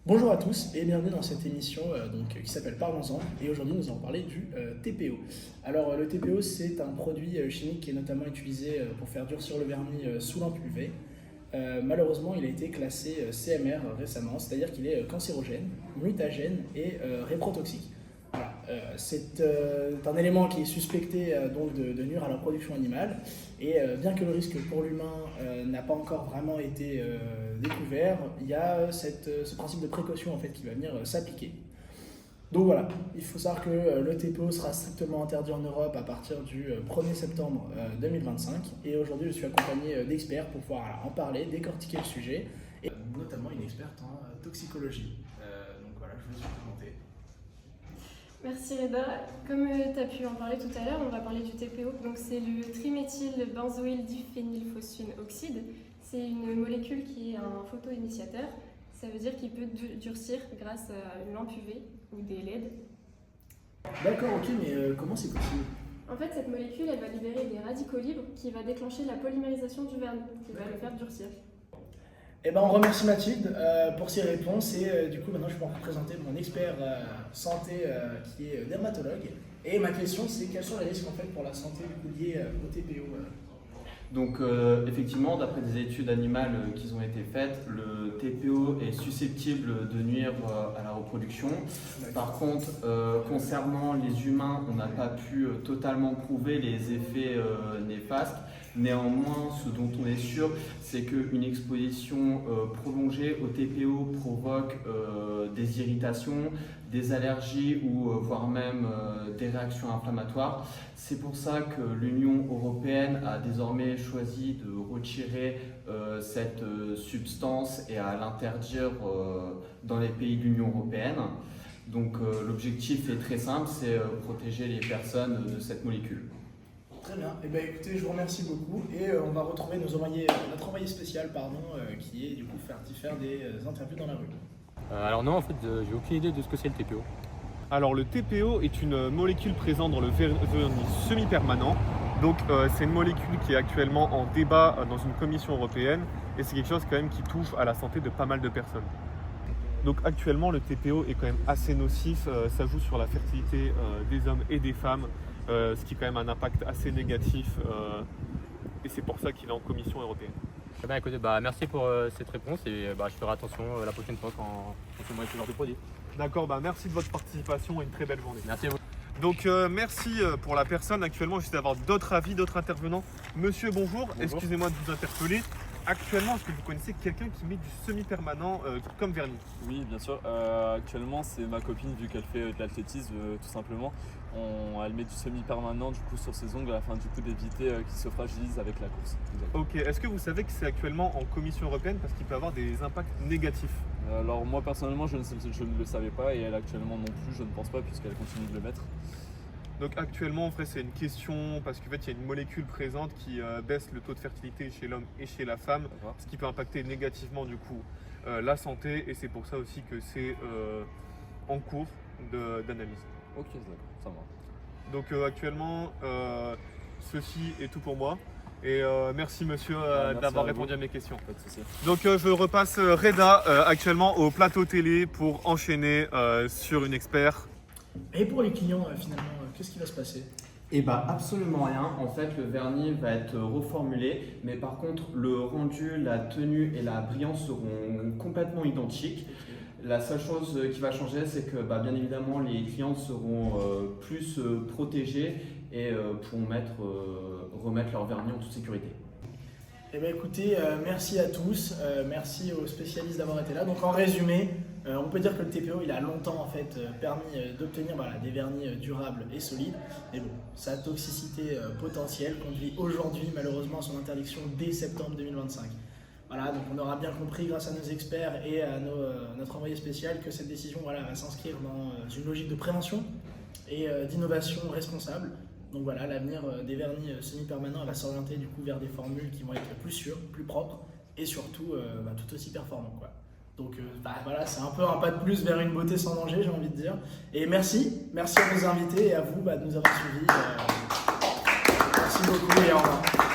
Bonjour à tous et bienvenue dans cette émission qui s'appelle Parlons-en et aujourd'hui nous allons parler du TPO. Alors le TPO c'est un produit chimique qui est notamment utilisé pour faire durcir le vernis sous lampe UV. Malheureusement il a été classé CMR récemment, c'est-à-dire qu'il est cancérogène, mutagène et réprotoxique. Voilà, c'est un élément qui est suspecté donc de nuire à la production animale et bien que le risque pour l'humain n'a pas encore vraiment été découvert, il y a ce principe de précaution en fait, qui va venir s'appliquer. Donc voilà, il faut savoir que le TPO sera strictement interdit en Europe à partir du 1er septembre 2025 et aujourd'hui je suis accompagné d'experts pour pouvoir en parler, décortiquer le sujet et notamment une experte en toxicologie. Donc voilà, je vous laisse vous présenter. Merci Reda. Comme tu as pu en parler tout à l'heure, on va parler du TPO. Donc c'est le triméthylbenzoyl diphénylphosphine oxyde. C'est une molécule qui est un photoinitiateur. Ça veut dire qu'il peut durcir grâce à une lampe UV ou des LED. D'accord, ok, mais comment c'est possible? En fait, cette molécule, elle va libérer des radicaux libres qui va déclencher la polymérisation du vernis, qui va le faire durcir. Eh ben, on remercie Mathilde pour ses réponses et du coup maintenant je vais vous présenter mon expert santé qui est dermatologue. Et ma question c'est quels sont les risques en fait pour la santé du coup, liés au TPO Donc effectivement, d'après des études animales qui ont été faites, le TPO est susceptible de nuire à la reproduction. Par contre, concernant les humains, on n'a pas pu totalement prouver les effets néfastes. Néanmoins, ce dont on est sûr, c'est qu'une exposition prolongée au TPO provoque des irritations, des allergies ou voire même des réactions inflammatoires. C'est pour ça que l'Union européenne a désormais choisi de retirer cette substance et à l'interdire dans les pays de l'Union européenne. Donc l'objectif est très simple, c'est protéger les personnes de cette molécule. Très bien, eh ben, écoutez je vous remercie beaucoup et on va retrouver notre envoyé spécial qui est du coup faire des interviews dans la rue. Alors non, en fait, j'ai aucune idée de ce que c'est le TPO. Alors le TPO est une molécule présente dans le vernis semi-permanent. Donc c'est une molécule qui est actuellement en débat dans une commission européenne et c'est quelque chose quand même qui touche à la santé de pas mal de personnes. Donc actuellement le TPO est quand même assez nocif, ça joue sur la fertilité des hommes et des femmes, ce qui est quand même un impact assez négatif et c'est pour ça qu'il est en commission européenne. Eh ben, écoutez, merci pour cette réponse et je ferai attention la prochaine fois quand c'est moi ce genre de produit. D'accord, merci de votre participation et une très belle journée. Merci à vous. Donc merci pour la personne. Actuellement, j'essaie d'avoir d'autres avis, d'autres intervenants. Monsieur, bonjour. Excusez-moi de vous interpeller. Actuellement, est-ce que vous connaissez quelqu'un qui met du semi-permanent comme vernis? Oui, bien sûr. Actuellement, c'est ma copine, vu qu'elle fait de l'athlétisme, tout simplement. Elle met du semi-permanent du coup sur ses ongles afin du coup d'éviter qu'ils se fragilisent avec la course. Ok. Est-ce que vous savez que c'est actuellement en Commission européenne parce qu'il peut avoir des impacts négatifs? Alors moi personnellement, je ne le savais pas et elle actuellement non plus, je ne pense pas puisqu'elle continue de le mettre. Donc actuellement, en fait, c'est une question parce qu'en fait, il y a une molécule présente qui baisse le taux de fertilité chez l'homme et chez la femme, ce qui peut impacter négativement du coup la santé et c'est pour ça aussi que c'est en cours d'analyse. Ok, d'accord, ça va. Donc actuellement, ceci est tout pour moi et merci monsieur Merci d'avoir à vous. répondu à mes questions. Pas de souci. Donc je repasse Reda actuellement au plateau télé pour enchaîner sur une expert. Et pour les clients finalement, qu'est-ce qui va se passer? Eh bien absolument rien, en fait le vernis va être reformulé, mais par contre le rendu, la tenue et la brillance seront complètement identiques. La seule chose qui va changer, c'est que bien évidemment les clients seront plus protégés et pourront remettre leur vernis en toute sécurité. Eh bien écoutez, merci à tous, merci aux spécialistes d'avoir été là. Donc en résumé, on peut dire que le TPO il a longtemps en fait permis d'obtenir des vernis durables et solides. Mais bon, sa toxicité potentielle conduit aujourd'hui malheureusement à son interdiction dès septembre 2025. Voilà, donc on aura bien compris grâce à nos experts et à notre envoyé spécial que cette décision va s'inscrire dans une logique de prévention et d'innovation responsable. Donc voilà, l'avenir des vernis semi-permanents va s'orienter du coup vers des formules qui vont être plus sûres, plus propres et surtout tout aussi performantes, quoi. Donc voilà, c'est un peu un pas de plus vers une beauté sans danger, j'ai envie de dire. Et merci à nos invités et à vous de nous avoir suivis. Merci beaucoup et au revoir.